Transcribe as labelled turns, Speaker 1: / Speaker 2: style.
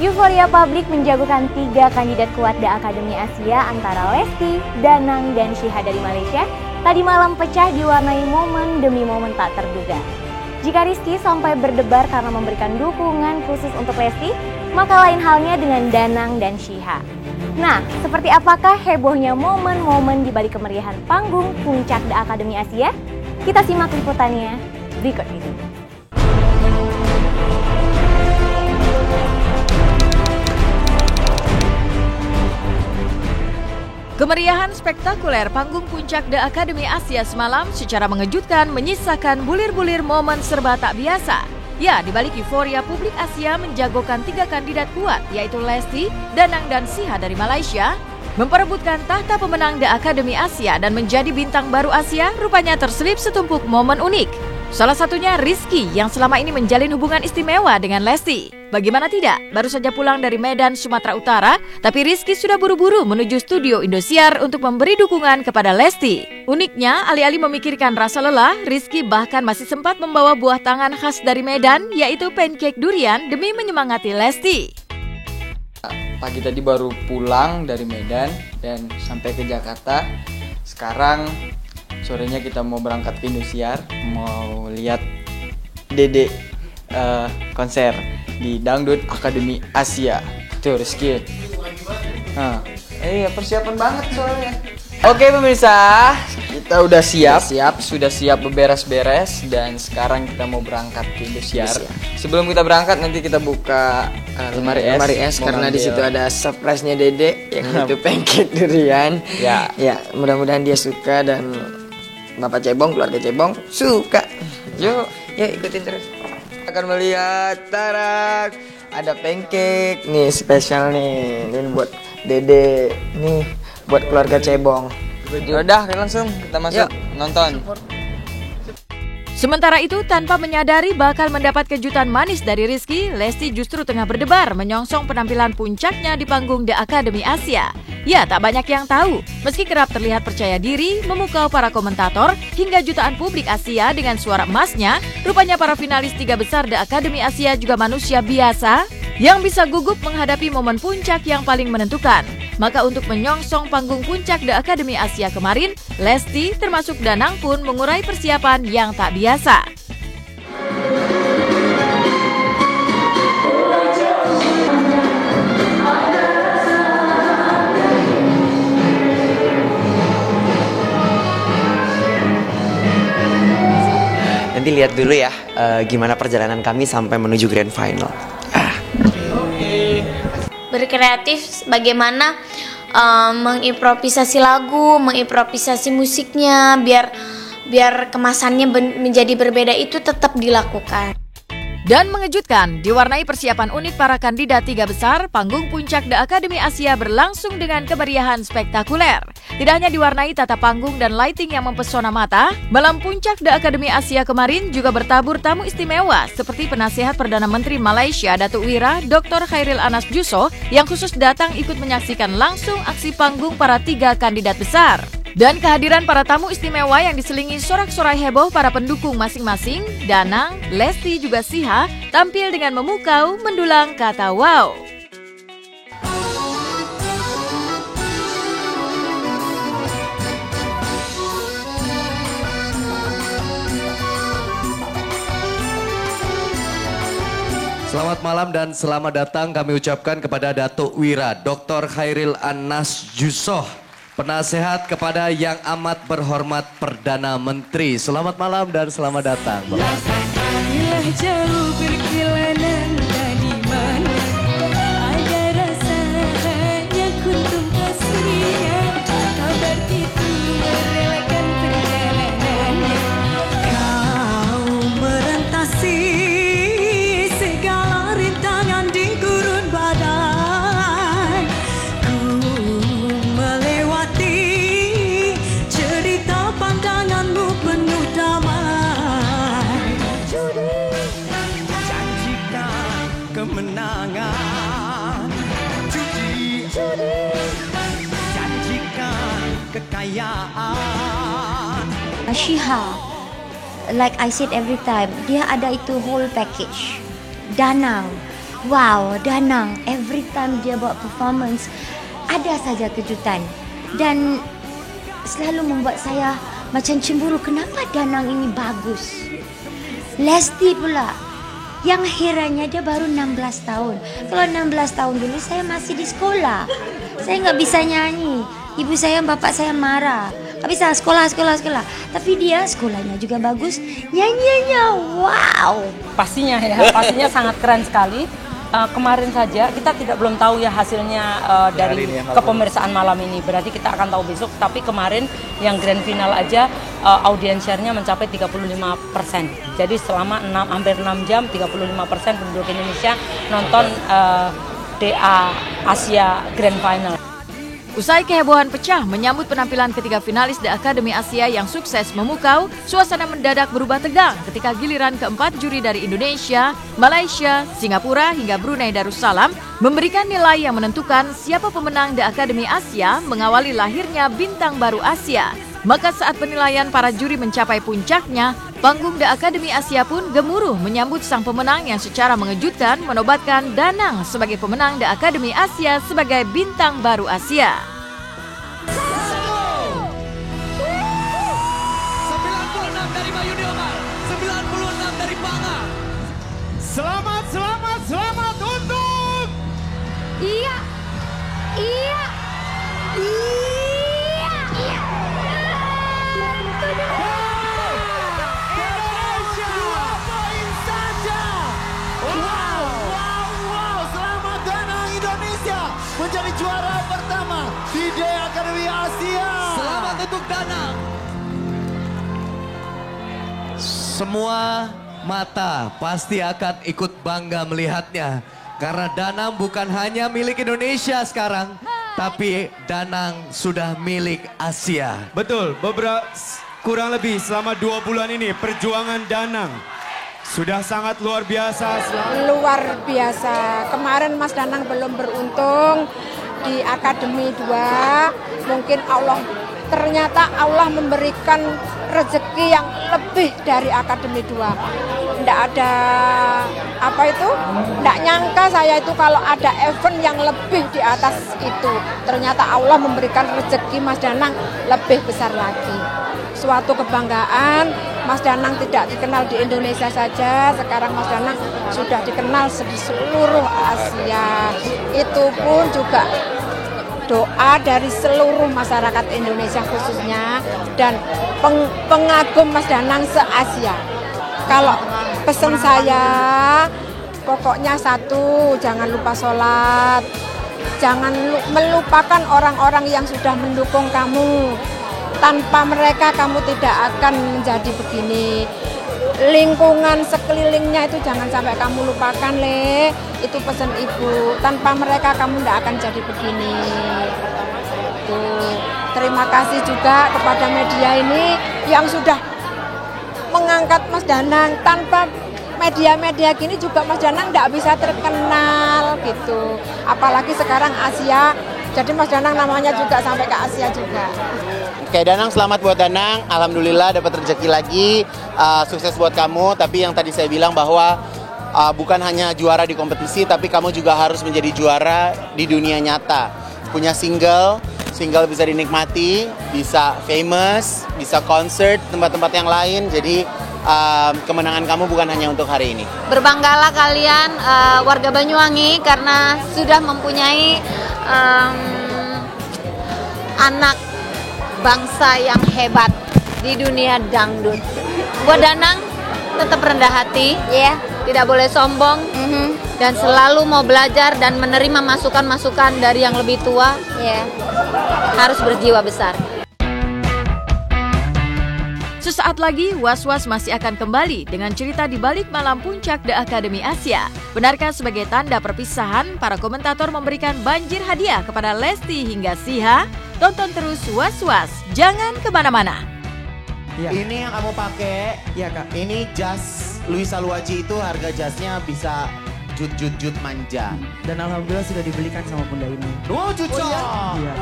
Speaker 1: Euforia Publik menjagokan 3 kandidat kuat The Academy Asia antara Lesti, Danang, dan Shiha dari Malaysia tadi malam pecah diwarnai momen demi momen tak terduga. Jika Rizky sampai berdebar karena memberikan dukungan khusus untuk Lesti, maka lain halnya dengan Danang dan Shiha. Nah, seperti apakah hebohnya momen-momen di balik kemeriahan panggung puncak The Academy Asia? Kita simak liputannya berikut ini.
Speaker 2: Kemeriahan spektakuler panggung puncak The Academy Asia semalam secara mengejutkan menyisakan bulir-bulir momen serba tak biasa. Ya, di balik euforia publik Asia menjagokan 3 kandidat kuat, yaitu Lesti, Danang, dan Shiha dari Malaysia, memperebutkan tahta pemenang The Academy Asia dan menjadi bintang baru Asia, rupanya terselip setumpuk momen unik. Salah satunya Rizky yang selama ini menjalin hubungan istimewa dengan Lesti. Bagaimana tidak, baru saja pulang dari Medan, Sumatera Utara, tapi Rizky sudah buru-buru menuju studio Indosiar untuk memberi dukungan kepada Lesti. Uniknya, alih-alih memikirkan rasa lelah, Rizky bahkan masih sempat membawa buah tangan khas dari Medan, yaitu pancake durian demi menyemangati Lesti.
Speaker 3: Pagi tadi baru pulang dari Medan dan sampai ke Jakarta. Sekarang sorenya kita mau berangkat ke Indosiar, mau lihat Dede konser di Dangdut Academy Asia. Tuh Rizky. Persiapan banget soalnya. Oke pemirsa, kita udah sudah siap beberes-beres dan sekarang kita mau berangkat ke Indosiar. Sebelum kita berangkat nanti kita buka lemari es
Speaker 4: karena di situ ada surprise-nya Dede yang itu pancake durian. Ya, mudah-mudahan dia suka dan Bapak Cebong, keluarga Cebong suka. Yuk ikutin terus. Akan melihat tarak, ada pancake nih spesial nih. Ini buat Dede, nih buat keluarga Cebong.
Speaker 3: Udah langsung kita masuk nonton.
Speaker 2: Sementara itu, tanpa menyadari bakal mendapat kejutan manis dari Rizky, Lesti justru tengah berdebar menyongsong penampilan puncaknya di panggung The Academy Asia. Ya, tak banyak yang tahu, meski kerap terlihat percaya diri, memukau para komentator, hingga jutaan publik Asia dengan suara emasnya, rupanya para finalis 3 besar The Academy Asia juga manusia biasa yang bisa gugup menghadapi momen puncak yang paling menentukan. Maka untuk menyongsong panggung puncak The Academy Asia kemarin, Lesti termasuk Danang pun mengurai persiapan yang tak biasa.
Speaker 4: Nanti lihat dulu ya gimana perjalanan kami sampai menuju grand final.
Speaker 5: Berkreatif bagaimana mengimprovisasi lagu, mengimprovisasi musiknya biar kemasannya menjadi berbeda itu tetap dilakukan.
Speaker 2: Dan mengejutkan, diwarnai persiapan unik para kandidat 3 besar, panggung puncak The Academy Asia berlangsung dengan kemeriahan spektakuler. Tidak hanya diwarnai tata panggung dan lighting yang mempesona mata, malam puncak The Academy Asia kemarin juga bertabur tamu istimewa seperti Penasehat Perdana Menteri Malaysia Datuk Wira Dr. Khairil Anas Jussoh yang khusus datang ikut menyaksikan langsung aksi panggung para 3 kandidat besar. Dan kehadiran para tamu istimewa yang diselingi sorak-sorai heboh para pendukung masing-masing, Danang, Lesti juga Shiha tampil dengan memukau mendulang kata wow.
Speaker 6: Selamat malam dan selamat datang kami ucapkan kepada Datuk Wira Dr. Khairil Anas Jussoh, Penasehat kepada Yang Amat Berhormat Perdana Menteri. Selamat malam dan selamat datang.
Speaker 7: Jauh perjalanan dari mana ada rasa yang kuntum kasihnya, kabar itu merelakan perjalanannya. Kau merentasi segala rintangan di gurun badai, ku melewati cerita pandanganmu penuh damai. Janjikan kemenangan, janjikan kekayaan.
Speaker 8: Shiha, like I said every time, dia ada itu whole package. Danang, wow, Danang every time dia buat performance ada saja kejutan dan selalu membuat saya macam cemburu, kenapa Danang ini bagus. Lesti pula, yang herannya dia baru 16 tahun. Kalau 16 tahun dulu saya masih di sekolah, saya nggak bisa nyanyi, ibu saya bapak saya marah, nggak bisa sekolah. Tapi dia sekolahnya juga bagus, nyanyiannya wow.
Speaker 9: Pastinya sangat keren sekali. Kemarin saja kita belum tahu ya hasilnya dari kepemeriksaan malam ini. Berarti kita akan tahu besok. Tapi kemarin yang grand final aja audience share-nya mencapai 35%. Jadi selama hampir 6 jam 35% penduduk Indonesia nonton DA Asia Grand Final.
Speaker 2: Usai kehebohan pecah menyambut penampilan ketiga finalis The Academy Asia yang sukses memukau, suasana mendadak berubah tegang ketika giliran keempat juri dari Indonesia, Malaysia, Singapura hingga Brunei Darussalam memberikan nilai yang menentukan siapa pemenang The Academy Asia mengawali lahirnya bintang baru Asia. Maka saat penilaian para juri mencapai puncaknya, panggung The Academy Asia pun gemuruh menyambut sang pemenang yang secara mengejutkan menobatkan Danang sebagai pemenang The Academy Asia sebagai bintang baru Asia.
Speaker 6: 96 dari Bayu Diomar, 96 dari Panga.
Speaker 10: Selamat untuk
Speaker 8: Iya.
Speaker 10: Indonesia 2 poin saja. Wow. Selamat Danang, Indonesia menjadi juara pertama di The Academy Asia.
Speaker 6: Selamat untuk Danang. Semua mata pasti akan ikut bangga melihatnya. Karena Danang bukan hanya milik Indonesia sekarang, tapi Danang sudah milik Asia.
Speaker 10: Betul, kurang lebih selama 2 bulan ini perjuangan Danang sudah sangat luar biasa.
Speaker 11: Luar biasa. Kemarin Mas Danang belum beruntung di Akademi 2. Mungkin ternyata Allah memberikan rezeki yang lebih dari Akademi 2. Nggak ada nggak nyangka saya itu kalau ada event yang lebih di atas itu. Ternyata Allah memberikan rezeki Mas Danang lebih besar lagi. Suatu kebanggaan, Mas Danang tidak dikenal di Indonesia saja, sekarang Mas Danang sudah dikenal di seluruh Asia. Itu pun juga doa dari seluruh masyarakat Indonesia khususnya dan pengagum Mas Danang se-Asia. Kalau pesan saya, pokoknya satu, jangan lupa sholat, jangan melupakan orang-orang yang sudah mendukung kamu. Tanpa mereka kamu tidak akan menjadi begini. Lingkungan sekelilingnya itu jangan sampai kamu lupakan, Le. Itu pesan ibu. Tanpa mereka kamu tidak akan jadi begini. Tuh. Terima kasih juga kepada media ini yang sudah mengangkat Mas Danang. Tanpa media-media gini juga Mas Danang tidak bisa terkenal gitu. Apalagi sekarang Asia. Jadi Mas Danang namanya juga sampai ke Asia juga.
Speaker 12: Oke Danang, selamat buat Danang. Alhamdulillah dapat rezeki lagi. Sukses buat kamu. Tapi yang tadi saya bilang bahwa bukan hanya juara di kompetisi, tapi kamu juga harus menjadi juara di dunia nyata. Punya single bisa dinikmati, bisa famous, bisa konser tempat-tempat yang lain. Jadi kemenangan kamu bukan hanya untuk hari ini.
Speaker 5: Berbanggalah kalian warga Banyuwangi karena sudah mempunyai anak bangsa yang hebat di dunia dangdut. Buat Danang tetap rendah hati, tidak boleh sombong, dan selalu mau belajar dan menerima masukan-masukan dari yang lebih tua. Harus berjiwa besar.
Speaker 2: Sesaat lagi, Was-Was masih akan kembali dengan cerita di balik malam puncak The Academy Asia. Benarkah sebagai tanda perpisahan, para komentator memberikan banjir hadiah kepada Lesti hingga Siha? Tonton terus Was-Was, jangan kemana-mana.
Speaker 13: Ya. Ini yang kamu pakai, ya Kak. Ini jas Louis Saluaji itu harga jasnya bisa jut manja.
Speaker 14: Dan alhamdulillah sudah dibelikan sama bunda ini.
Speaker 13: Oh, cucok.
Speaker 14: Iya.